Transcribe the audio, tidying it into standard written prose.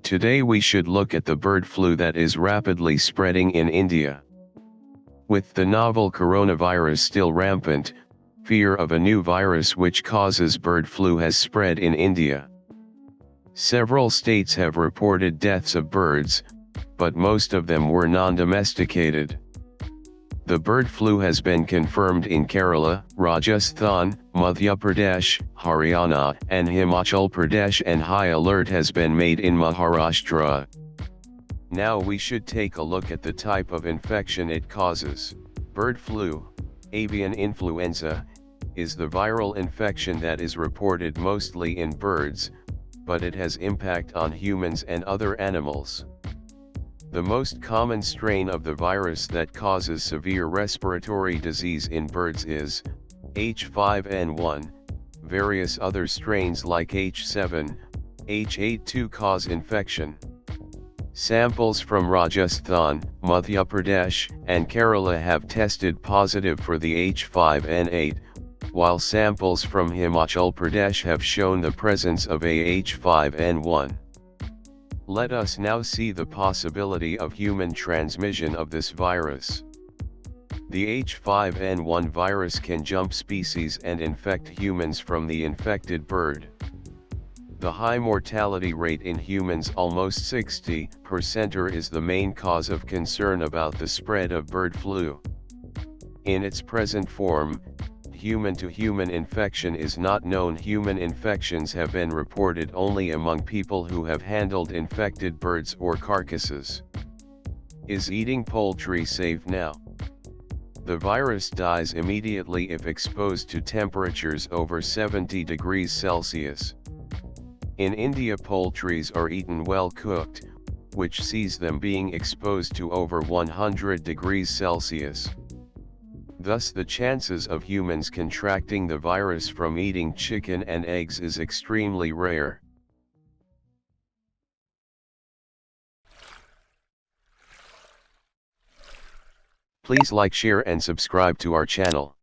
Today we should look at the bird flu that is rapidly spreading in India. With the novel coronavirus still rampant, fear of a new virus which causes bird flu has spread in India. Several states have reported deaths of birds, but most of them were non-domesticated. The bird flu has been confirmed in Kerala, Rajasthan, Madhya Pradesh, Haryana, and Himachal Pradesh, and high alert has been made in Maharashtra. Now we should take a look at the type of infection it causes. Bird flu, avian influenza, is the viral infection that is reported mostly in birds, but it has impact on humans and other animals. The most common strain of the virus that causes severe respiratory disease in birds is H5N1. Various other strains like H7, H8 cause infection. Samples from Rajasthan, Madhya Pradesh, and Kerala have tested positive for the H5N8, while samples from Himachal Pradesh have shown the presence of a H5N1. Let us now see the possibility of human transmission of this virus. The H5N1 virus can jump species and infect humans from the infected bird. The high mortality rate in humans, almost 60%, is the main cause of concern about the spread of bird flu. In its present form, human-to-human infection is not known. Human infections have been reported only among people who have handled infected birds or carcasses. Is eating poultry safe now? The virus dies immediately if exposed to temperatures over 70 degrees Celsius. In India, poultries are eaten well cooked, which sees them being exposed to over 100 degrees Celsius. Thus the chances of humans contracting the virus from eating chicken and eggs is extremely rare. Please like, share and subscribe to our channel.